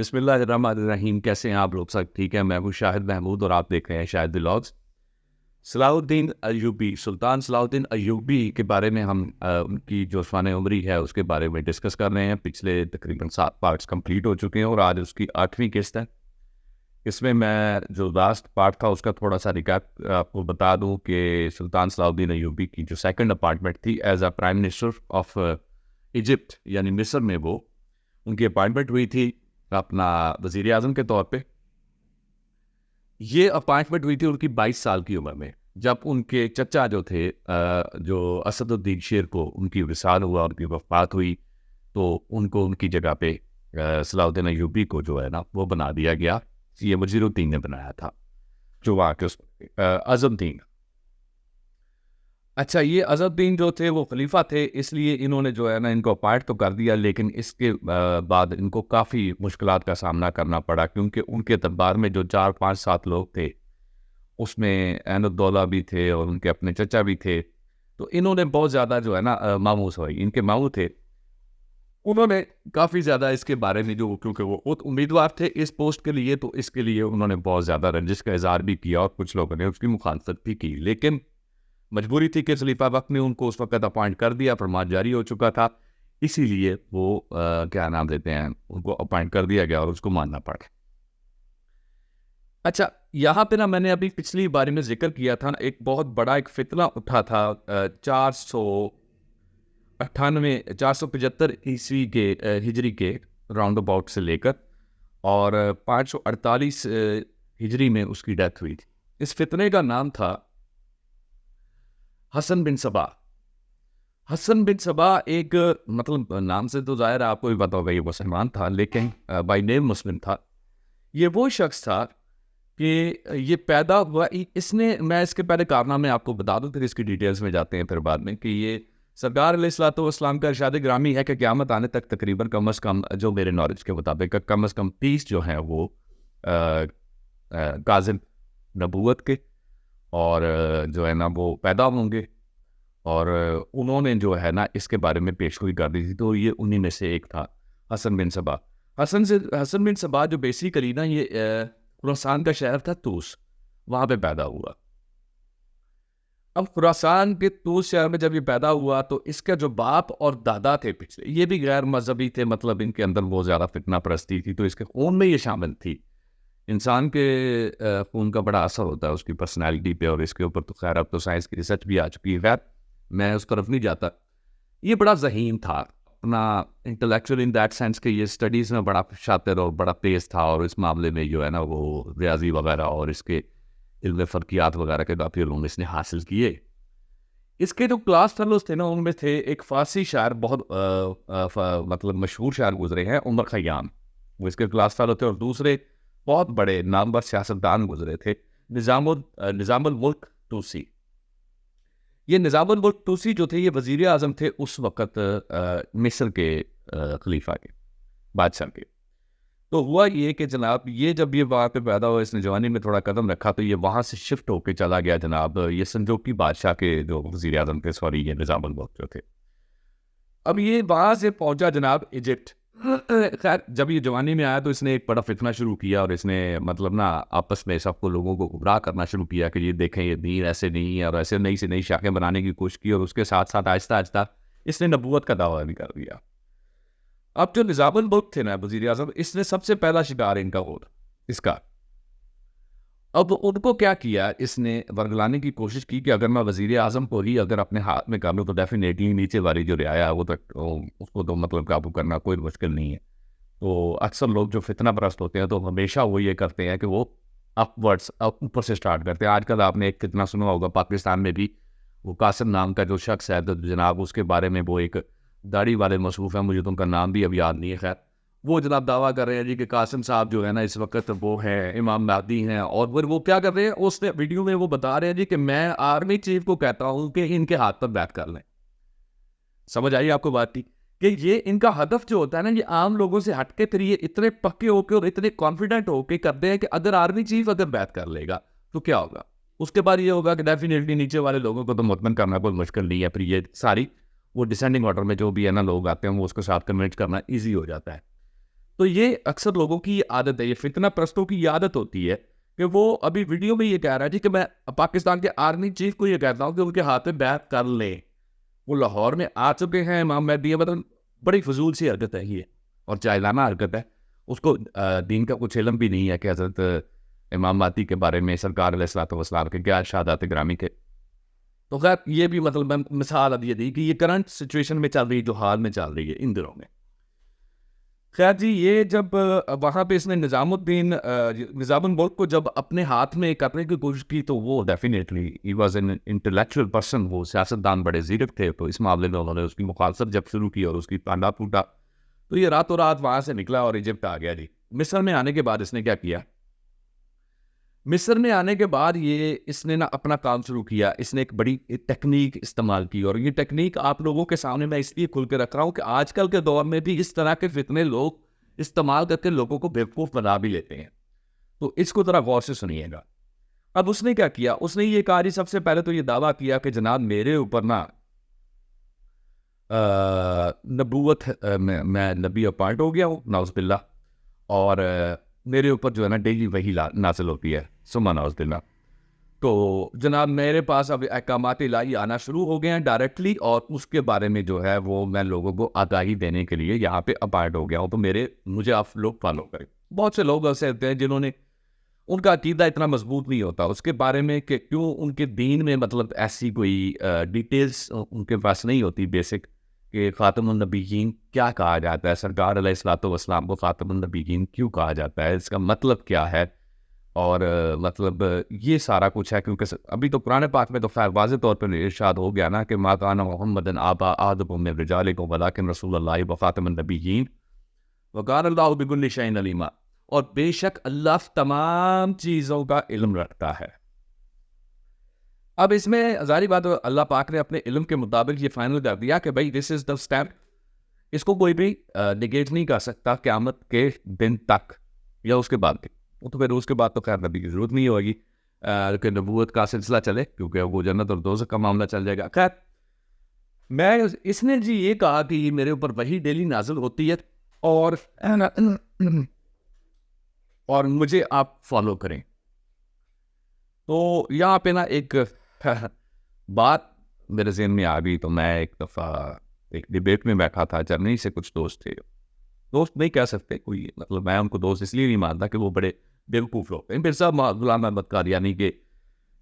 बिस्मिल्लाहिर्रहमानिर्रहीम। कैसे हैं आप लोग? सब ठीक है? मैं हूँ शाहिद महमूद और आप देख रहे हैं शाहिद व्लॉग्स। सलाहुद्दीन अय्यूबी, सुल्तान सलाहुद्दीन अय्यूबी के बारे में हम उनकी जो शान उमरी है उसके बारे में डिस्कस कर रहे हैं। पिछले तकरीबन 7 पार्ट्स कंप्लीट हो चुके हैं और आज उसकी 8वीं किस्त है। इसमें मैं जो लास्ट पार्ट था उसका थोड़ा सा रिकैप आपको बता दूं कि सुल्तान सलाहुद्दीन अय्यूबी की जो सेकंड अपॉइंटमेंट थी as a prime minister of Egypt यानी मिस्र में, वो उनकी अपॉइंटमेंट हुई थी अपना वज़ीर आज़म के तौर पे। ये अपॉइंटमेंट हुई थी उनकी 22 साल की उम्र में, जब उनके चचा जो थे जो असदुद्दीन शेर को उनकी विसाल हुआ, उनकी वफात हुई, तो उनको उनकी जगह पे सलाहुद्दीन अय्यूबी को जो है ना वो बना दिया गया। ये वज़ीरुद्दीन ने बनाया था, जो वहाँ के अज़मुद्दीन। अच्छा, ये अज़मुद्दीन जो थे वो खलीफा थे, इसलिए इन्होंने जो है ना इनको अपॉइंट तो कर दिया, लेकिन इसके बाद इनको काफ़ी मुश्किलात का सामना करना पड़ा, क्योंकि उनके दरबार में जो 4 5 7 लोग थे उसमें ऐनुद्दौला भी थे और उनके अपने चचा भी थे। तो इन्होंने बहुत ज़्यादा जो है ना मामू सॉरी इनके मामू थे, उन्होंने काफ़ी ज़्यादा इसके बारे में जो, क्योंकि वो खुद उम्मीदवार थे इस पोस्ट के लिए, तो इसके लिए उन्होंने बहुत ज़्यादा रंजिश का इज़हार भी किया और कुछ लोगों ने उसकी मुखालफत भी की। लेकिन मजबूरी थी कि खलीफा वक्त ने उनको उस वक्त अपॉइंट कर दिया, फरमान जारी हो चुका था, इसीलिए वो क्या नाम देते हैं, उनको अपॉइंट कर दिया गया और उसको मानना पड़ा। अच्छा, यहाँ पे ना मैंने अभी पिछली बारी में जिक्र किया था ना, एक बहुत बड़ा एक फितना उठा था 475 ईस्वी के हिजरी के राउंड अबाउट से लेकर, और 548 हिजरी में उसकी डेथ हुई थी। इस फितने का नाम था हसन बिन सबा। हसन बिन सबा एक, मतलब नाम से तो जाहिर है आपको भी पता होगा ये मुसलमान था, लेकिन बाय नेम मुस्लिम था। ये वो शख्स था कि ये पैदा हुआ इसने, मैं इसके पहले कारनामे आपको बता दूं, फिर इसकी डिटेल्स में जाते हैं फिर बाद में, कि ये सरकार अलैहिस्सलाम का इरशाद ग्रामी है कि क़यामत आने तक तकरीबन कम अज़ कम, जो मेरे नॉलेज के मुताबिक, कम अज़ कम 30 जो हैं वो काज़िम नबूवत के और जो है ना वो पैदा होंगे, और उन्होंने जो है ना इसके बारे में पेशगोई कर दी थी। तो ये उन्हीं में से एक था हसन बिन सबा। हसन बिन सबा जो बेसिकली ना ये खुरासान का शहर था तूस, वहाँ पे पैदा हुआ। अब खुरासान के तूस शहर में जब ये पैदा हुआ तो इसका जो बाप और दादा थे पिछले, ये भी गैर मजहबी थे, मतलब इनके अंदर बहुत ज़्यादा फितना परस्ती थी, तो इसके खून में ये शामिल थी। इंसान के खून का बड़ा असर होता है उसकी पर्सनैलिटी पे, और इसके ऊपर तो खैर अब तो साइंस की रिसर्च भी आ चुकी है, खैर मैं उस तरफ नहीं जाता। ये बड़ा ज़हीन था, अपना इंटेलेक्चुअल इन दैट सेंस कि ये स्टडीज़ में बड़ा शातिर और बड़ा तेज़ था, और इस मामले में जो है ना वो रियाजी वगैरह और इसके इल्म फ़ल्कियात वगैरह के काफ़ी इल्म इसने हासिल किए। इसके जो क्लास फेलोज थे ना, उनमें थे एक फ़ारसी शायर, बहुत मतलब मशहूर शायर गुजरे हैं, उमर खयाम, वो इसके क्लास फेलो थे। और दूसरे बहुत बड़े नामवर सियासतदान गुजरे थे, निज़ामुल मुल्क टूसी। ये निज़ामुल मुल्क टूसी जो थे ये वज़ीर आज़म थे उस वक़्त मिस्र के खलीफा के, बादशाह के। तो हुआ ये कि जनाब ये जब ये वहाँ पे पैदा हुआ, इसने जवानी में थोड़ा कदम रखा, तो ये वहाँ से शिफ्ट होके चला गया जनाब, ये संजोकी बादशाह के जो वज़ीर आज़म थे, सॉरी ये निज़ामुल मुल्क जो थे। अब ये वहाँ से पहुँचा जनाब इजिप्ट। खैर जब ये जवानी में आया तो इसने एक बड़ा फितना शुरू किया, और इसने मतलब ना आपस में सबको, लोगों को गुमराह करना शुरू किया कि ये देखें ये दीन ऐसे नहीं है, और ऐसे नई से नई शाखें बनाने की कोशिश की, और उसके साथ साथ आहिस्ता आहिस्ता इसने नबूवत का दावा भी कर दिया। अब जो निज़ामुल मुल्क थे ना वज़ीर आज़म, इसने सबसे पहला शिकार इनका हो इसका। अब उनको क्या किया, इसने वर्गलाने की कोशिश की कि अगर मैं वज़ीर आज़म को ही अगर अपने हाथ में कर लूँ तो डेफिनेटली नीचे वाली जो रियाया है वो तो उसको तो मतलब काबू करना कोई मुश्किल नहीं है। तो अक्सर लोग जो फितना परस्त होते हैं तो हमेशा वो ये करते हैं कि वो अपवर्ड्स ऊपर से स्टार्ट करते हैं। आजकल आपने एक फितना सुना होगा पाकिस्तान में भी, वो कासिम नाम का जो शख्स है, तो जनाब उसके बारे में वो एक दाढ़ी वाले मसरूफ़ हैं, मुझे तो उनका नाम भी अब याद नहीं है, खैर वो जनाब दावा कर रहे हैं जी कि कासिम साहब जो है ना इस वक्त वो हैं इमाम महदी हैं, और फिर वो क्या कर रहे हैं, उस वीडियो में वो बता रहे हैं जी कि मैं आर्मी चीफ को कहता हूँ कि इनके हाथ पर बैठ कर लें। समझ आई आपको बात की कि ये इनका हदफ जो होता है ना, ये आम लोगों से हटके फिर ये इतने पक्के होके और इतने कॉन्फिडेंट होके करते हैं कि अगर आर्मी चीफ अगर बैत कर लेगा तो क्या होगा, उसके बाद ये होगा कि डेफिनेटली नीचे वाले लोगों को तो मुतमन करना कोई मुश्किल नहीं है, फिर ये सारी वो डिसेंडिंग ऑर्डर में जो भी है ना लोग आते हैं वो उसके साथ कन्विंस करना ईजी हो जाता है। तो ये अक्सर लोगों की आदत है, ये फितना प्रस्तों की आदत होती है कि वो अभी वीडियो में ये कह रहा है जी कि मैं पाकिस्तान के आर्मी चीफ को ये कहता हूँ कि उनके हाथ में बैत कर ले। वो लाहौर में आ चुके हैं इमाम मेहदी, मतलब बड़ी फजूल सी हरकत है ये और जाहिलाना हरकत है। उसको दीन का कुछ इल्म भी नहीं है कि हज़रत इमाम महदी के बारे में, सरकार अलैहिस्सलातु वस्सलाम के क्या शहादात गिरामी के। तो खैर ये भी मतलब मैं मिसाल अब ये दी कि ये करंट सिचुएशन में चल रही है, जो हाल में चल रही है इन दिनों में। खैर जी, ये जब वहाँ पे इसने निज़ामुल मुल्क को जब अपने हाथ में करने की कोशिश की, तो वो definitely he was an intellectual person, वो सियासतदान बड़े ज़ीरक थे। तो इस मामले में उन्होंने उसकी मुखालफत जब शुरू की और उसकी पांडा फूटा, तो ये रातों रात वहाँ से निकला और इजिप्ट आ गया जी। मिस्र में आने के बाद इसने क्या किया, मिस्र में आने के बाद इसने ना अपना काम शुरू किया। इसने एक बड़ी टेक्निक इस्तेमाल की और ये टेक्निक आप लोगों के सामने मैं इसलिए खुल के रख रहा हूँ कि आजकल के दौर में भी इस तरह के फितने लोग इस्तेमाल करके लोगों को बेवकूफ़ बना भी लेते हैं। तो इसको ज़रा गौर से सुनिएगा। अब उसने क्या किया, उसने ये कहा जी, सबसे पहले तो ये दावा किया कि जनाब मेरे ऊपर ना नबूवत मैं नबी अपॉइंट हो गया हूँ, नाउज़ुबिल्लाह। और मेरे ऊपर जो है ना डेली वही नाजिल होती है, सुम्मा नाउज़ुबिल्लाह। तो जनाब मेरे पास अब अहकामात इलाही आना शुरू हो गए हैं डायरेक्टली, और उसके बारे में जो है वो मैं लोगों को आगाही देने के लिए यहाँ पे अपॉइंट हो गया हूँ। तो मुझे आप लोग फॉलो करें। बहुत से लोग ऐसे होते हैं जिन्होंने, उनका अकीदा इतना मजबूत नहीं होता उसके बारे में कि क्यों उनके दीन में मतलब ऐसी कोई डिटेल्स उनके पास नहीं होती बेसिक, कि ख़ातमुन नबीयीन क्या कहा जाता है, सरकार अलैहिस्सलातु वस्सलाम को ख़ातमुन नबीयीन क्यों कहा जाता है, इसका मतलब क्या है। और मतलब ये सारा कुछ है, क्योंकि अभी तो कुरान पाक में तो खैर वाज़ेह तौर पर इरशाद हो गया ना कि मा काना मुहम्मदन आबा आदम मिन रिजालिकुम वलाकिन रसूलुल्लाह व ख़ातमुन नबीयीन व कान अल्लाहु बिकुल्लि शैइन अलीमा। और बेशक अल्लाह तमाम चीज़ों का इल्म रखता है। अब इसमें ज़ाहिर बात है अल्लाह पाक ने अपने इल्म के मुताबिक ये फाइनल कर दिया कि भाई दिस इज़ द स्टैम्प, इसको कोई भी निगेट नहीं कर सकता क़यामत के दिन तक या उसके बाद भी। वो तो फिर उसके बाद तो खैर नबी की ज़रूरत नहीं होगी कि नबूवत का सिलसिला चले, क्योंकि वो जन्नत और दोज़ख का मामला चल जाएगा। खैर इसने जी ये कहा कि मेरे ऊपर वही डेली नाजिल होती है और मुझे आप फॉलो करें। तो यहाँ पे ना एक बात मेरे ज़हन में आ गई। तो मैं एक दफ़ा एक डिबेट में बैठा था, जर्मनी से कुछ दोस्त थे, दोस्त नहीं कह सकते कोई, मतलब मैं उनको दोस्त इसलिए नहीं मानता कि वो बड़े बेवकूफ़ लोग थे। मिर्ज़ा गुलाम अहमद कादियानी के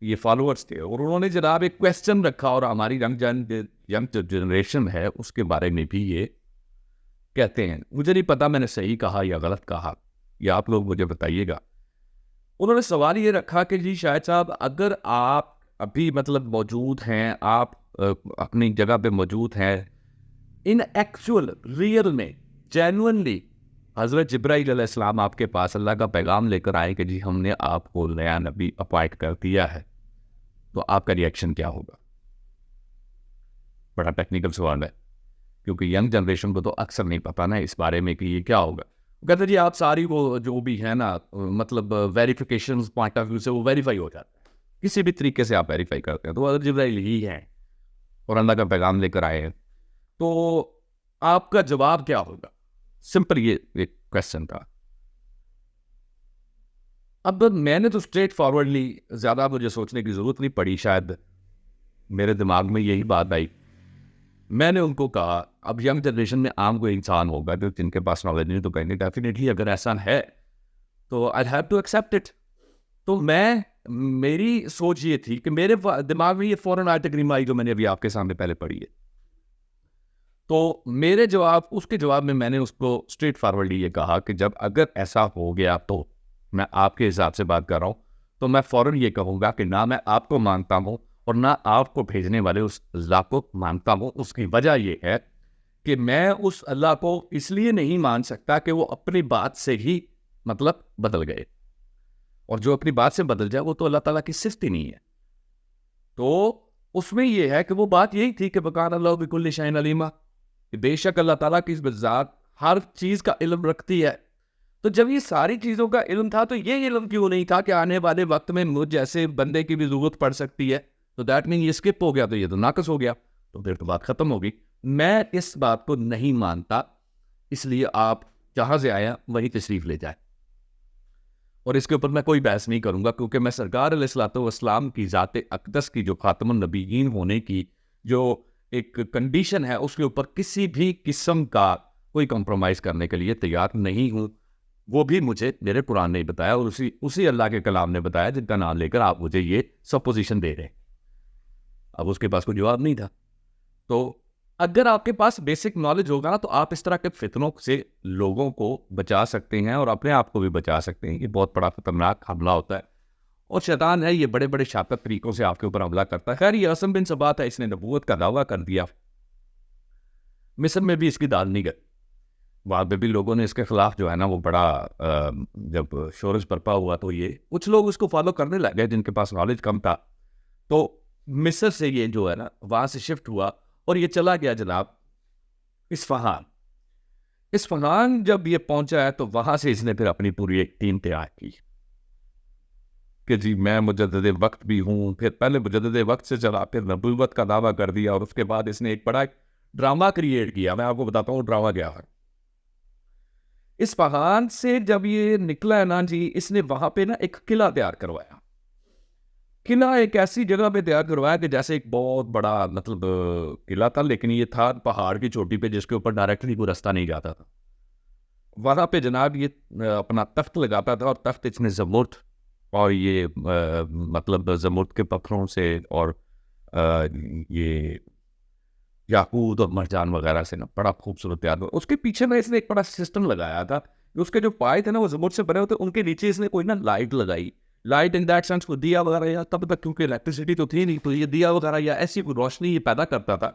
ये फॉलोअर्स थे, और उन्होंने जनाब एक क्वेश्चन रखा और हमारी यंग जनरेशन है उसके बारे में भी ये कहते हैं। मुझे नहीं पता मैंने सही कहा या गलत कहा, या आप लोग मुझे बताइएगा। उन्होंने सवाल ये रखा कि जी शाहिद साहब, अगर आप अभी मतलब मौजूद हैं, आप अपनी जगह पे मौजूद हैं, इन एक्चुअल रियल में जेन्युइनली हज़रत जिब्राइल अलैहिस्सलाम आपके पास अल्लाह का पैगाम लेकर आए कि जी हमने आपको नया नबी अपॉइंट कर दिया है, तो आपका रिएक्शन क्या होगा? बड़ा टेक्निकल सवाल है, क्योंकि यंग जनरेशन को तो अक्सर नहीं पता ना इस बारे में कि ये क्या होगा। कहते जी आप सारी वो जो भी है ना, मतलब वेरिफिकेशन पॉइंट ऑफ व्यू से वो वेरीफाई हो जाता है, किसी भी तरीके से आप वेरीफाई करते हैं तो हज़रत जिब्राइल ही हैं और अल्लाह का पैगाम लेकर आए हैं, तो आपका जवाब क्या होगा? सिंपल ये एक क्वेश्चन था। अब मैंने तो स्ट्रेट फॉरवर्डली, ज़्यादा मुझे सोचने की ज़रूरत नहीं पड़ी, शायद मेरे दिमाग में यही बात आई। मैंने उनको कहा, अब यंग जनरेशन में आम कोई इंसान होगा जो जिनके पास नॉलेज नहीं, तो कहेंगे डेफिनेटली अगर ऐसा है तो I have to accept it. तो मेरी सोच ये थी कि मेरे दिमाग में ये फौरन आयत करीमा आई जो मैंने अभी आपके सामने पहले पढ़ी है। तो उसके जवाब में मैंने उसको स्ट्रेट फॉरवर्डली ये कहा कि जब अगर ऐसा हो गया, तो मैं आपके हिसाब से बात कर रहा हूँ, तो मैं फौरन ये कहूँगा कि ना मैं आपको मानता हूँ और ना आपको भेजने वाले उस अल्लाह को मानता हूँ। उसकी वजह ये है कि मैं उस अल्लाह को इसलिए नहीं मान सकता कि वो अपनी बात से ही मतलब बदल गए, और जो अपनी बात से बदल जाए वो तो अल्लाह ताला की सिफ्त ही नहीं है। तो उसमें ये है कि वो बात यही थी कि वकान अल्लाह बिकुल्लि शैइन अलीमा, कि बेशक अल्लाह ताला की ज़ात हर चीज़ का इल्म रखती है। तो जब ये सारी चीज़ों का इल्म था, तो ये इल्म क्यों नहीं था कि आने वाले वक्त में मुझ जैसे बंदे की भी ज़रूरत पड़ सकती है? तो दैट मीन ये स्किप हो गया, तो ये तो नाकस हो गया, तो फिर तो बात ख़त्म होगी। मैं इस बात को नहीं मानता, इसलिए आप जहाँ से आया वहीं तशरीफ़ ले जाए। और इसके ऊपर मैं कोई बहस नहीं करूँगा, क्योंकि मैं सरकार अलैहिस्सलाम की ज़ात अक़दस की जो ख़ातमुन नबिय्यीन होने की जो एक कंडीशन है, उसके ऊपर किसी भी किस्म का कोई कॉम्प्रोमाइज़ करने के लिए तैयार नहीं हूँ। वो भी मुझे मेरे कुरान ने ही बताया, और उसी उसी अल्लाह के कलाम ने बताया जिनका नाम लेकर आप मुझे ये सपोज़िशन दे रहे हैं। अब उसके पास कोई जवाब नहीं था। तो अगर आपके पास बेसिक नॉलेज होगा ना, तो आप इस तरह के फितनों से लोगों को बचा सकते हैं और अपने आप को भी बचा सकते हैं। ये बहुत बड़ा खतरनाक हमला होता है, और शैतान है, ये बड़े बड़े शातिर तरीकों से आपके ऊपर हमला करता है। खैर, ये असम बिन सबात है, इसने नबूवत का दावा कर दिया। मिस्र में भी इसकी दाल नहीं गई, वहाँ पे भी लोगों ने इसके खिलाफ जो है ना वो बड़ा जब शोरश बरपा हुआ, तो ये कुछ लोग उसको फॉलो करने लग गए जिनके पास नॉलेज कम था। तो मिस्र से ये जो है ना वहाँ से शिफ्ट हुआ, और ये चला गया जनाब इस्फहान। इस्फहान जब ये पहुंचा है, तो वहां से इसने फिर अपनी पूरी एक टीम तैयार की कि जी मैं मुजद्दिद वक्त भी हूँ। फिर पहले मुजद्दिद वक्त से चला, फिर नबूवत का दावा कर दिया, और उसके बाद इसने एक बड़ा ड्रामा क्रिएट किया। मैं आपको बताता हूँ ड्रामा क्या है। इस्फहान से जब ये निकला है ना जी, इसने वहां पे ना एक किला तैयार करवाया। किला एक ऐसी जगह पे तैयार करवाया कि जैसे एक बहुत बड़ा मतलब किला था, लेकिन ये था पहाड़ की चोटी पे, जिसके ऊपर डायरेक्टली कोई रास्ता नहीं जाता था। वहां पे जनाब ये अपना तख्त लगाता था, और तख्त इसने जमुर्द और ये मतलब जमुर्द के पत्थरों से और ये याकूत और मरजान वगैरह से ना बड़ा खूबसूरत तैयार हुआ। उसके पीछे में इसने एक बड़ा सिस्टम लगाया था कि उसके जो पाए थे ना वो जमुर्द से बने होते, उनके नीचे इसने कोई ना लाइट लगाई। लाइट इन दैट सेंस को दिया वगैरह, या तब तक क्योंकि इलेक्ट्रिसिटी तो थी नहीं, तो ये दिया वगैरह या ऐसी कोई रोशनी ये पैदा करता था,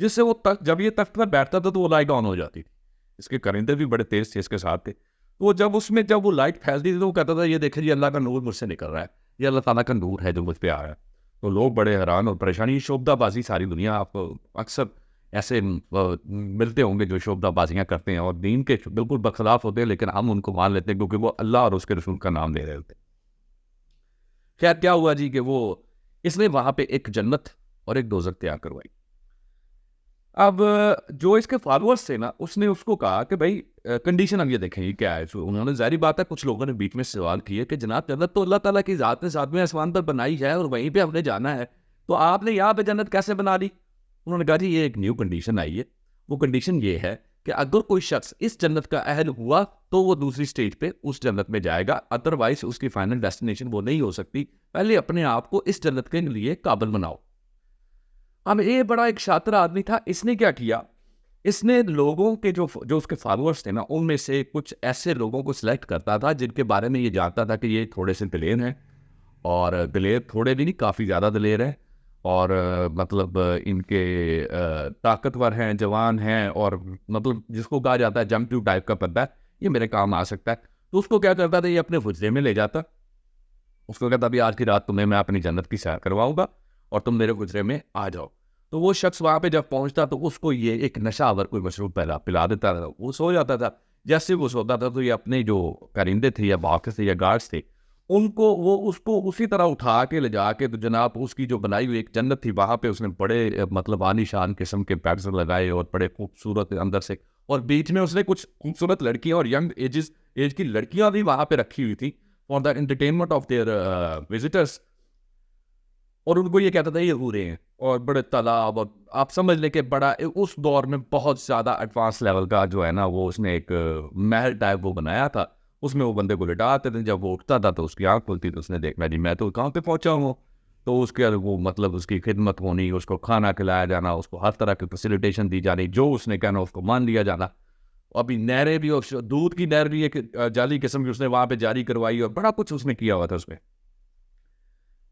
जिससे वो तख्त, जब ये तख्त पर बैठता था तो वो लाइट ऑन हो जाती थी। इसके करिंदे भी बड़े तेज थे इसके साथ थे। तो वो जब वो लाइट फैलती थी, तो वो कहता था ये देखिए, ये अल्लाह का नूर मुझसे निकल रहा है, ये अल्लाह ताला का नूर है जो मुझ पे आ रहा है। तो लोग बड़े हैरान और परेशानी। ये शोबदाबाजी सारी दुनिया आपको अक्सर ऐसे मिलते होंगे जो शोबदाबाजियाँ करते हैं और दीन के बिल्कुल बरखिलाफ होते हैं, लेकिन हम उनको मान लेते हैं क्योंकि वो अल्लाह और उसके रसूल का नाम ले रहे होते हैं। खैर, क्या हुआ जी कि वो इसने वहां पे एक जन्नत और एक दोजख तैयार करवाई। अब जो इसके फॉलोअर्स थे ना, उसने उसको कहा कि भाई कंडीशन अब ये देखें ये क्या है। तो उन्होंने, जाहिर बात है, कुछ लोगों ने बीच में सवाल किए कि जनाब जन्नत तो अल्लाह ताला की ज़ात ने सातवें आसमान पर बनाई है और वहीं पे हमने जाना है, तो आपने यहाँ पे जन्नत कैसे बना ली? उन्होंने कहा जी ये एक न्यू कंडीशन आई है। वो कंडीशन ये है कि अगर कोई शख्स इस जन्नत का अहल हुआ तो वो दूसरी स्टेज पे उस जन्नत में जाएगा, अदरवाइज उसकी फाइनल डेस्टिनेशन वो नहीं हो सकती। पहले अपने आप को इस जन्नत के लिए काबिल बनाओ। अब ये बड़ा एक शातिर आदमी था। इसने क्या किया, इसने लोगों के जो जो उसके फॉलोअर्स थे ना, उनमें से कुछ ऐसे लोगों को सिलेक्ट करता था जिनके बारे में ये जानता था कि ये थोड़े से दिलेर हैं, और दिलेर थोड़े भी नहीं, काफ़ी ज़्यादा दिलेर हैं, और मतलब इनके ताकतवर हैं, जवान हैं, और मतलब जिसको कहा जाता है जंप टाइप का बंदा है, ये मेरे काम आ सकता है। तो उसको क्या करता था, ये अपने हुजरे में ले जाता, उसको कहता अभी आज की रात तुम्हें मैं अपनी जन्नत की सैर करवाऊंगा और तुम मेरे गुजरे में आ जाओ। तो वो शख्स वहां पे जब पहुंचता तो उसको ये एक नशावर कोई मशरूब पहला पिला देता था, वो सो जाता था। जैसे वो सोता था तो ये अपने जो करिंदे थे या बाग थे या गार्ड्स थे, उनको वो उसको उसी तरह उठा के ले जाके, तो जनाब उसकी जो बनाई हुई एक जन्नत थी वहां पे उसने बड़े मतलब आलीशान किस्म के पैड्स लगाए और बड़े खूबसूरत अंदर से, और बीच में उसने कुछ खूबसूरत लड़कियां और यंग एज की लड़कियां भी वहां पे रखी हुई थी for the entertainment of their visitors. और उनको ये कहता था ये हूरे हैं, और बड़े तालाब, और आप समझ लें कि बड़ा उस दौर में बहुत ज़्यादा एडवांस लेवल का जो है ना वो उसने एक महल टाइप वो बनाया था। उसमें वो बंदे को लिटाते थे, जब वो उठता था तो उसकी आँख खुलती तो उसने देखना जी मैं तो कहाँ पे पहुँचा हूँ। तो उसके वो मतलब उसकी खिदमत होनी, उसको खाना खिलाया जाना, उसको हर तरह की फैसिलिटेशन दी जानी, जो उसने कहना उसको मान लिया जाना। अभी नहरें भी, और दूध की नहर भी एक जाली किस्म की उसने वहाँ पे जारी करवाई, और बड़ा कुछ उसने किया हुआ था उसमें।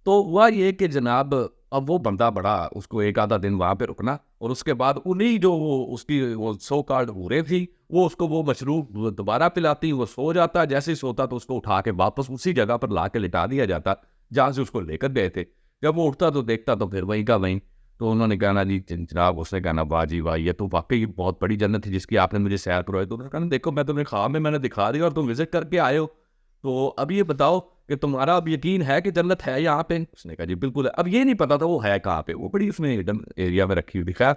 तो हुआ ये कि जनाब अब वो बंदा बड़ा, उसको एक आधा दिन वहाँ पे रुकना, और उसके बाद उन्हीं जो वो उसकी वो सो कॉल्ड हूरें थी, वो उसको वो मशरूब दोबारा पिलाती, वो सो जाता। जैसे ही सोता तो उसको उठा के वापस उसी जगह पर ला के लिटा दिया जाता जहाँ से उसको लेकर गए थे। जब वो उठता तो देखता तो फिर वहीं का वहीं। तो उन्होंने कहना जी जनाब, उसने कहना वाह जी वाह, ये तो वाकई बहुत बड़ी जन्नत थी जिसकी आपने मुझे सैर करवाई। तो उन्होंने कहा देखो मैं तुम्हें ख्वाब में मैंने दिखा दिया और तुम विजिट करके आए हो, तो अब ये बताओ कि तुम्हारा अब यकीन है कि जन्नत है यहाँ पे? उसने कहा जी बिल्कुल है। अब ये नहीं पता था वो है कहाँ पे, वो बड़ी उसने हिडन एरिया में रखी हुई थी। खैर,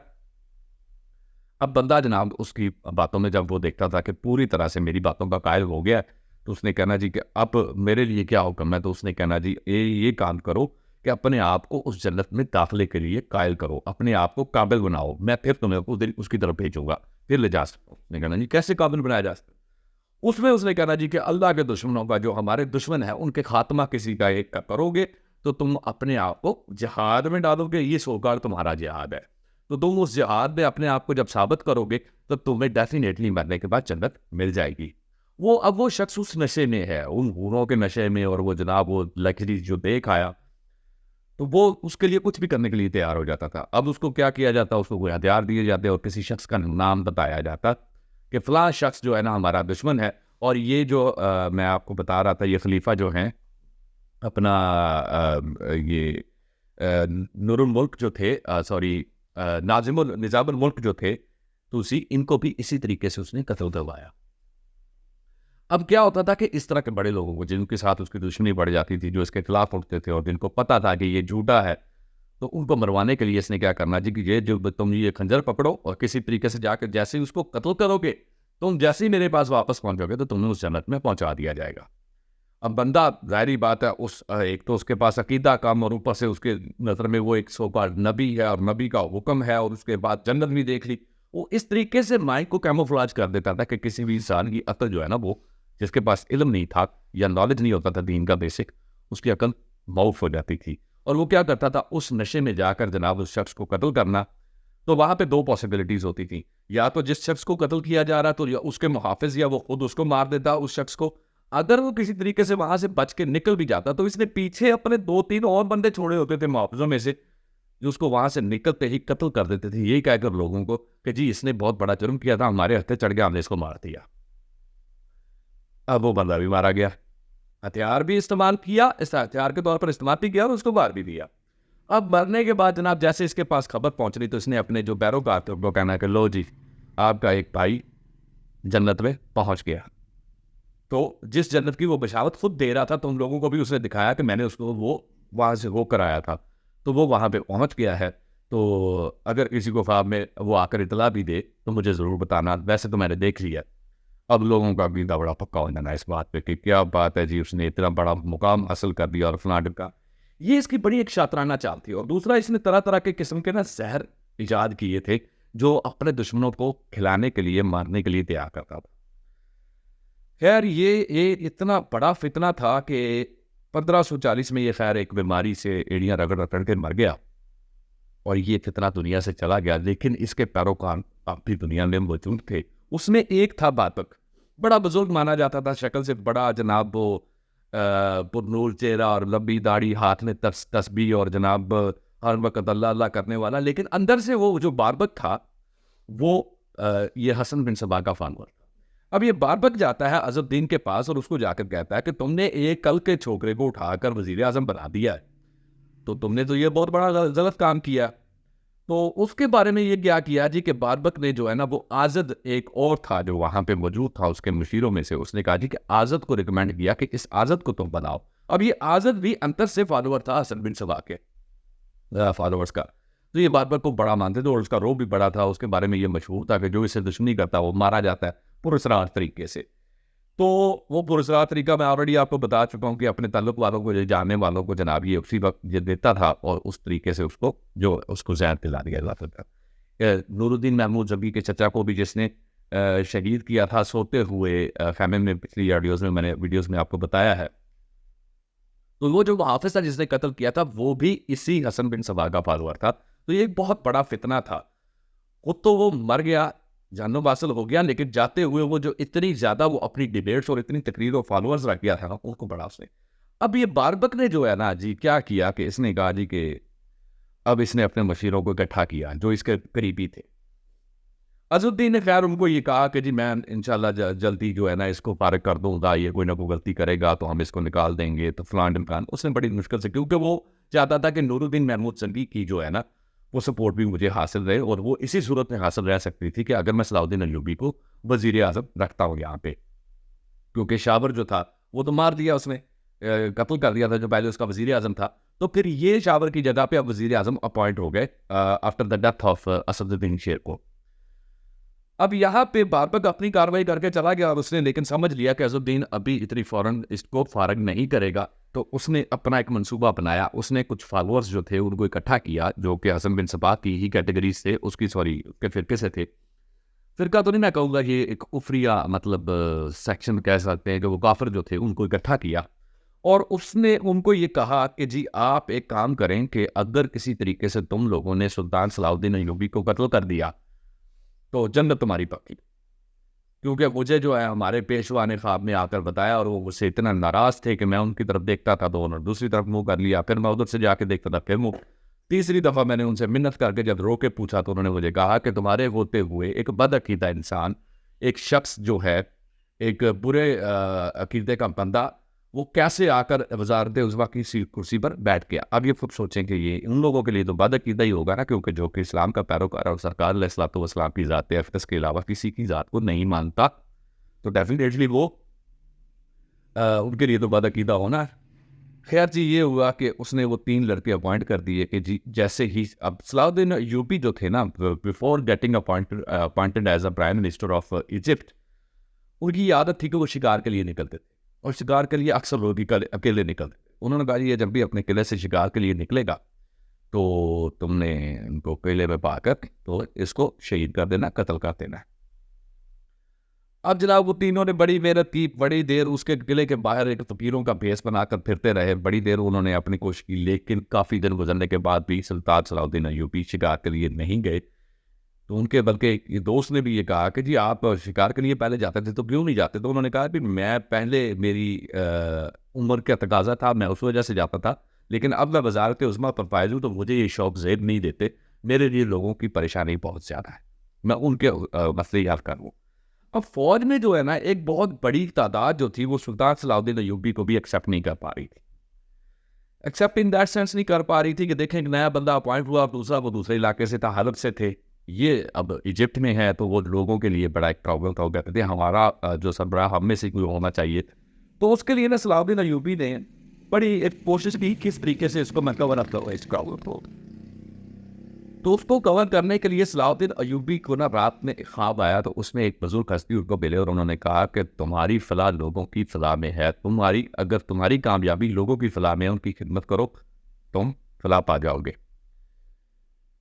अब बंदा जनाब उसकी बातों में जब वो देखता था कि पूरी तरह से मेरी बातों का कायल हो गया, तो उसने कहना जी कि अब मेरे लिए क्या हुक्म है? तो उसने कहना जी ये काम करो कि अपने आप को उस जन्नत में दाखिले के लिए कायल करो, अपने आप को काबिल बनाओ, मैं फिर तुम्हें उधर उसकी तरफ भेजूंगा, फिर ले जा सकता हूँ। उसने कहना जी कैसे काबिल बनाया जा सकता है? उसमें उसने कहना जी कि अल्लाह के दुश्मनों का, जो हमारे दुश्मन है, उनके खात्मा किसी का एक का करोगे तो तुम अपने आप को जिहाद में डालोगे, ये सोकार तुम्हारा जिहाद है। तो तुम उस जिहाद में अपने आप को जब साबित करोगे तो तुम्हें डेफिनेटली मरने के बाद जन्नत मिल जाएगी। वो शख्स उस नशे में है, उन हूरों के नशे में, और वो जनाब वो लग्जरी जो देख आया, तो वो उसके लिए कुछ भी करने के लिए तैयार हो जाता था। अब उसको क्या किया जाता, उसको कोई हथियार दिए जाते और किसी शख्स का नाम बताया जाता कि फलां शख्स जो है ना हमारा दुश्मन है, और ये जो मैं आपको बता रहा था, ये खलीफा जो हैं अपना ये नूरुल मुल्क जो थे, सॉरी नाजिमुल निज़ामुल मुल्क जो थे तुलसी, इनको भी इसी तरीके से उसने कत्ल करवाया। अब क्या होता था कि इस तरह के बड़े लोगों को जिनके साथ उसकी दुश्मनी बढ़ जाती थी, जो इसके खिलाफ उठते थे और जिनको पता था कि ये झूठा है, तो उनको मरवाने के लिए इसने क्या करना जी कि ये जो तुम ये खंजर पकड़ो और किसी तरीके से जाकर जैसे ही उसको कत्ल करोगे, तुम जैसे ही मेरे पास वापस पहुंचोगे तो तुम्हें उस जन्नत में पहुंचा दिया जाएगा। अब बंदा जाहिर बात है, उस एक तो उसके पास अकीदा कम, और ऊपर से उसके नज़र में वो एक सो कॉल्ड नबी है और नबी का हुक्म है, और उसके बाद जन्नत भी देख ली। वो इस तरीके से माइंड को कैमोफ्लेज कर देता था कि किसी भी इंसान की अकल जो है ना, वो जिसके पास इल्म नहीं था या नॉलेज नहीं होता था दीन का बेसिक, उसकी अकल माउफ हो जाती थी। और वो क्या करता था, उस नशे में जाकर जनाब उस शख्स को कत्ल करना। तो वहाँ पे दो पॉसिबिलिटीज़ होती थी, या तो जिस शख्स को कत्ल किया जा रहा तो या उसके मुहाफिज या वो खुद उसको मार देता उस शख्स को। अगर वो किसी तरीके से वहां से बच के निकल भी जाता तो इसने पीछे अपने 2-3 और बंदे छोड़े होते थे मुहाफिजों में से, जो उसको वहां से निकलते ही कत्ल कर देते थे, यही कहकर लोगों को कि जी इसने बहुत बड़ा जुर्म किया था, हमारे हत्थे चढ़ गया, हमने इसको मार दिया। अब वो बंदा भी मारा गया, हथियार भी इस्तेमाल किया, इस हथियार के तौर पर इस्तेमाल भी किया और उसको मार भी दिया। अब मरने के बाद जनाब जैसे इसके पास खबर पहुंच रही, तो इसने अपने जो पैरोकार थे उनको कहना कि लो जी, आपका एक भाई जन्नत में पहुंच गया। तो जिस जन्नत की वो बशावत खुद दे रहा था, तो उन लोगों को भी उसने दिखाया कि मैंने उसको वो वहाँ से वो कराया था, तो वो वहाँ पे पहुँच गया है। तो अगर किसी को ख्वाब में वो आकर इतला भी दे तो मुझे ज़रूर बताना, वैसे तो मैंने देख लिया। अब लोगों का अकीदा बड़ा पक्का हो जाना इस बात पे कि क्या बात है जी, उसने इतना बड़ा मुकाम हासिल कर दिया और फलां ढिमका। ये इसकी बड़ी एक शातराना चाल थी। और दूसरा, इसने तरह तरह के किस्म के ना जहर ईजाद किए थे, जो अपने दुश्मनों को खिलाने के लिए, मारने के लिए तैयार करता था। खैर ये इतना बड़ा फितना था कि 1540 में ये खैर एक बीमारी से एड़ियाँ रगड़ रगड़ के मर गया, और ये फितना दुनिया से चला गया। लेकिन इसके पैरोकार अब भी दुनिया में मौजूद थे। उसमें एक था बातक, बड़ा बुजुर्ग माना जाता था, शक्ल से बड़ा जनाब वो पुरनूर चेहरा और लंबी दाढ़ी, हाथ में तस्बीह और जनाब हर वक्त अल्लाह अल्लाह करने वाला। लेकिन अंदर से वो जो बारबक था, वो ये हसन बिन सबा का फानवर था। अब ये बारबक जाता है अज़ुद्दीन के पास और उसको जाकर कहता है कि तुमने एक कल के छोकरे को उठाकर वजीर आजम बना दिया है, तो तुमने तो ये बहुत बड़ा गलत काम किया। तो उसके बारे में ये क्या किया जी कि बारबक ने जो है ना, वो आज़द एक और था जो वहां पे मौजूद था उसके मुशीरों में से, उसने कहा जी कि आज़द को रिकमेंड किया कि इस आज़द को तुम बनाओ। अब ये आज़द भी अंतर से फॉलोअर था हसन बिन सबा के फॉलोअर्स का, तो ये बारबक को बड़ा मानते थे और उसका रोब भी बड़ा था। उसके बारे में ये मशहूर था कि जो इससे दुश्मनी करता वो मारा जाता है पुरस्कार तरीके से। तो वो पुरस्कार तरीका मैं ऑलरेडी आपको बता चुका हूँ कि अपने ताल्लुक वालों को, जानने वालों को जनाब ये उसी वक्त ये देता था, और उस तरीके से उसको जहर पिला दिया जाता था। नूरुद्दीन महमूद जबी के चचा को भी जिसने शहीद किया था सोते हुए खैमे में, पिछली वीडियोज़ में आपको बताया है। तो वो जो मुहाफिज था जिसने कत्ल किया था, वो भी इसी हसन बिन सबा का फॉलोअर था। तो ये एक बहुत बड़ा फितना था। खुद तो वो मर गया, जानो बासल हो गया, लेकिन जाते हुए वो जो इतनी ज्यादा वो अपनी डिबेट्स और इतनी तकरीर और फॉलोअर्स रख गया था ना, उनको बड़ा उसने। अब ये बारबक ने जो है ना जी क्या किया कि इसने कहा जी कि अब इसने अपने मशीरों को इकट्ठा किया जो इसके करीबी थे। अजुद्दीन ने खैर उनको ये कहा कि जी मैं इंशाल्लाह जल्दी जो है ना इसको फारिग कर दूंगा, ये कोई ना कोई गलती करेगा तो हम इसको निकाल देंगे, तो फलान ढिमकान। उसने बड़ी मुश्किल से, क्योंकि वो चाहता था कि नूरुद्दीन महमूद जंगी की जो है ना वो सपोर्ट भी मुझे हासिल रहे, और वो इसी सूरत में हासिल रह सकती थी कि अगर मैं सलाउद्दीन अय्यूबी को वजीर आजम रखता हूँ यहाँ पे। क्योंकि शाबर जो था वो तो मार दिया उसने, कत्ल कर दिया था जो पहले उसका वजीर आजम था। तो फिर ये शाबर की जगह पे अब वजीर आजम अपॉइंट हो गए after the death of Asaduddin शेर को। अब यहाँ पे बाबक अपनी कार्रवाई करके चला गया और उसने लेकिन समझ लिया कि अज़ुद्दीन अभी इतनी फ़ौरन इसको फारग नहीं करेगा, तो उसने अपना एक मंसूबा अपनाया। उसने कुछ फॉलोअर्स जो थे उनको इकट्ठा किया, जो कि हसन बिन सबा की ही कैटेगरी से उसकी उसके फ़िरके से थे। फ़िरका तो नहीं मैं कहूँगा, ये एक उफ़रिया मतलब सेक्शन कह सकते हैं कि वो काफ़िर जो थे उनको इकट्ठा किया और उसने उनको ये कहा कि जी आप एक काम करें कि अगर किसी तरीके से तुम लोगों ने सुल्तान सलाहुद्दीन अय्यूबी को कत्ल कर दिया तो जन्नत तुम्हारी पक्की। क्योंकि मुझे जो है हमारे पेशवा ने ख्वाब में आकर बताया और वो मुझसे इतना नाराज़ थे कि मैं उनकी तरफ देखता था तो उन्होंने दूसरी तरफ मुँह कर लिया, फिर मैं उधर से जाके देखता था फिर मुँह। तीसरी दफ़ा मैंने उनसे मिन्नत करके जब रो के पूछा तो उन्होंने मुझे कहा कि तुम्हारे होते हुए एक बदअकीदा इंसान, एक शख्स जो है, एक बुरे अकीदे का बंदा, वो कैसे आकर वज़ारत उज़्मा की कुर्सी पर बैठ गया। अब ये खुद सोचें कि ये उन लोगों के लिए तो बदअकीदा ही होगा ना, क्योंकि जो कि इस्लाम का पैरोकार और सरकार अलैहिस्सलातु वस्सलाम की ज़ात अक़दस के अलावा किसी की ज़ात को नहीं मानता, तो डेफिनेटली वो उनके लिए तो बदअकीदा होना है। खैर जी, ये हुआ कि उसने वो 3 लड़के अपॉइंट कर दिए कि जी जैसे ही अब सलाहुद्दीन अय्यूबी जो थे ना, before getting appointed as a prime minister of Egypt, उनकी ये आदत थी कि वो शिकार के लिए निकलते थे और शिकार के लिए अक्सर लोग अकेले निकलते थे। उन्होंने कहा ये जब भी अपने किले से शिकार के लिए निकलेगा तो तुमने इनको किले में पाकर तो इसको शहीद कर देना, कत्ल कर देना। अब जनाब वो तीनों ने बड़ी मेहनत की, बड़ी देर उसके किले के बाहर एक फकीरों का भेष बनाकर फिरते रहे, बड़ी देर उन्होंने अपनी कोशिश की, लेकिन काफ़ी दिन गुजरने के बाद भी सुल्तान सलाहुद्दीन अय्यूबी शिकार के लिए नहीं गए। तो उनके बल्कि ये दोस्त ने भी ये कहा कि जी आप शिकार के लिए पहले जाते थे तो क्यों नहीं जाते? तो उन्होंने कहा कि मैं पहले मेरी उम्र का तकाजा था, मैं उस वजह से जाता था, लेकिन अब मैं वज़ारत उज़्मा पर फायज़ हूँ तो मुझे ये शौक ज़ेब नहीं देते। मेरे लिए लोगों की परेशानी बहुत ज़्यादा है, मैं उनके मसले हल करूँ। अब फ़ौज में जो है ना एक बहुत बड़ी तादाद जो थी वो सुल्तान सलाहुद्दीन अय्यूबी को भी एक्सेप्ट नहीं कर पा रही थी। एक्सेप्ट इन दैट सेंस नहीं कर पा रही थी कि देखें एक नया बंदा अपॉइंट हुआ, दूसरा वो दूसरे इलाके से था, हलब से थे, ये अब इजिप्ट में है, तो वो लोगों के लिए बड़ा एक प्रॉब्लम था। वो कहते थे हमारा जो सरबराह हम में से कोई होना चाहिए। तो उसके लिए ना सलाहुद्दीन अय्यूबी ने बड़ी एक कोशिश की किस तरीके से इसको मैं कवर अप करूँ इस प्रॉब्लम को। तो उसको कवर करने के लिए सलाहुद्दीन अय्यूबी को ना रात में एक ख्वाब आया, तो उसमें एक बुजुर्ग हस्ती उनको मिले और उन्होंने कहा कि तुम्हारी फलाह लोगों की फलाह में है, अगर तुम्हारी कामयाबी लोगों की फलाह में है, उनकी खिदमत करो, तुम फलाह पा जाओगे।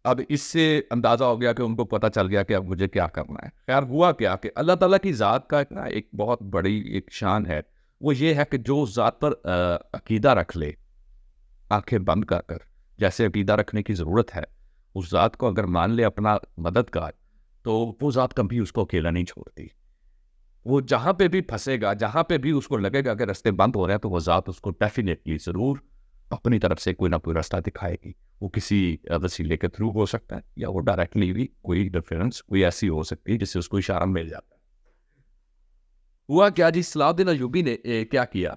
अब इससे अंदाज़ा हो गया कि उनको पता चल गया कि अब मुझे क्या करना है। खैर हुआ क्या कि अल्लाह ताला की ज़ात का एक बहुत बड़ी एक शान है, वो ये है कि जो ज़ात पर अकीदा रख ले, आंखें बंद कर कर, जैसे अकीदा रखने की ज़रूरत है, उस ज़ात को अगर मान ले अपना मददगार, तो वो ज़ात कभी उसको अकेला नहीं छोड़ती। वो जहाँ पे भी फंसेगा, जहाँ पे भी उसको लगेगा कि रास्ते बंद हो रहे हैं, तो वो ज़ात उसको डेफिनेटली ज़रूर अपनी तरफ से कोई ना कोई रास्ता दिखाएगी। वो किसी वसीले के थ्रू हो सकता है या वो डायरेक्टली भी कोई इंटरफेरेंस कोई ऐसी हो सकती है जिससे उसको इशारा मिल जाता है। हुआ क्या जी, सलाहुद्दीन अय्यूबी ने क्या किया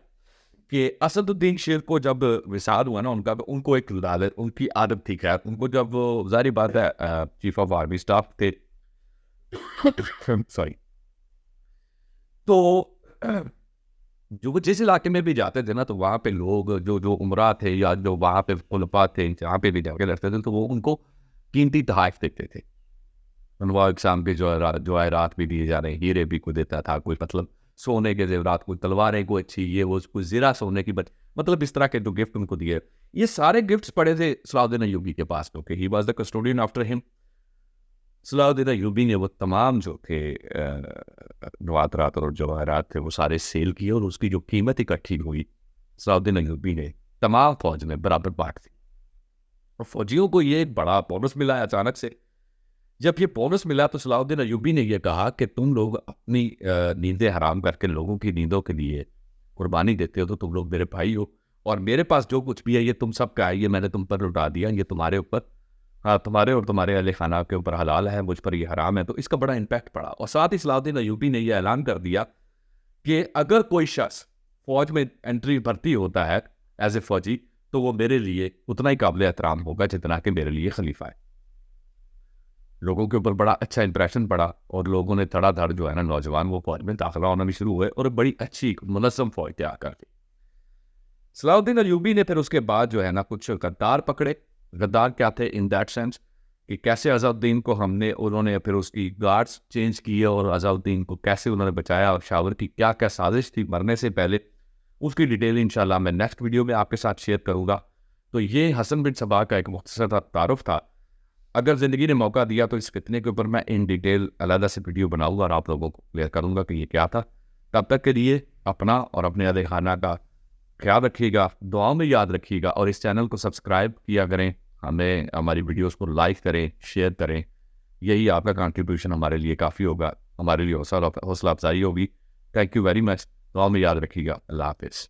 कि असदुद्दीन शेर को जब विसाल हुआ ना उनका, तो उनको एक उनकी आदत थी, खैर उनको जब वो ज़ाहिर बात है चीफ ऑफ आर्मी स्टाफ थे सॉरी, तो जो वो जिस इलाके में भी जाते थे ना, तो वहाँ पे लोग जो जो उमरा थे या जो वहाँ पे खुलफा थे, जहाँ पे भी जाके रहते थे, तो वो उनको कीमती तोहफ़े देते थे। अनवा इकसाम के जवाहरात भी दिए जा रहे हैं, हीरे भी कोई देता था, कोई मतलब सोने के ज़ेवरात, कोई तलवारें, कोई अच्छी ये वो, कोई ज़ीरा सोने की, मतलब इस तरह के जो गिफ्ट उनको दिए। ये सारे गिफ्ट्स पड़े थे सलाहुद्दीन अय्यूबी के पास, क्योंकि he was the custodian after him. Salahuddin Ayyubi ने वो तमाम जो थे नवातरात और जवाहरात थे वो सारे सेल किए और उसकी जो कीमत इकट्ठी हुई, सलाहुद्दीन अय्यूबी ने तमाम फौज में बराबर बांट दी और फौजियों को ये एक बड़ा बोनस मिला है अचानक से। जब ये बोनस मिला तो सलाहुद्दीन अय्यूबी ने ये कहा कि तुम लोग अपनी नींदें हराम करके लोगों की नींदों के लिए कुर्बानी देते हो, तो तुम लोग मेरे भाई हो और मेरे पास जो कुछ भी है ये तुम सब का है, ये मैंने तुम पर लुटा दिया, ये तुम्हारे ऊपर, हाँ तुम्हारे और तुम्हारे अहले खाना के ऊपर हलाल है, मुझ पर ये हराम है। तो इसका बड़ा इम्पैक्ट पड़ा और साथ ही सलाहुद्दीन अय्यूबी ने यह ऐलान कर दिया कि अगर कोई शख्स फौज में एंट्री भर्ती होता है एज ए फौजी, तो वो मेरे लिए उतना ही काबिल एहतराम होगा जितना कि मेरे लिए खलीफा है। लोगों के ऊपर बड़ा अच्छा इंप्रेशन पड़ा और लोगों ने धड़ाधड़ जो है ना नौजवान वो फौज में दाखिला होना भी शुरू हुए और बड़ी अच्छी मुनज़्ज़म फौज तैयार कर दी। सलाहुद्दीन अय्यूबी ने फिर उसके बाद जो है ना कुछ गद्दार पकड़े। गद्दार क्या थे इन दैट सेंस कि कैसे अज़ाउद्दीन को उन्होंने फिर उसकी गार्ड्स चेंज किए और अज़ाउद्दीन को कैसे उन्होंने बचाया, और शावर की क्या क्या साजिश थी मरने से पहले, उसकी डिटेल इंशाल्लाह मैं नेक्स्ट वीडियो में आपके साथ शेयर करूँगा। तो ये हसन बिन सबा का एक मुख्तसर सा तारुफ था। अगर ज़िंदगी ने मौका दिया तो इस फितने के ऊपर मैं इन डिटेल अलग से वीडियो बनाऊंगा और आप लोगों को क्लियर करूँगा कि ये क्या था। तब तक के लिए अपना और अपने अहल खाना का ख्याल रखिएगा, दुआओं में याद रखिएगा, और इस चैनल को सब्सक्राइब किया करें, हमें हमारी वीडियोस को लाइक करें, शेयर करें। यही आपका कंट्रीब्यूशन हमारे लिए काफ़ी होगा, हमारे लिए हौसला अफजाई होगी। Thank you very much. दुआओं में याद रखिएगा। अल्लाह हाफिज़।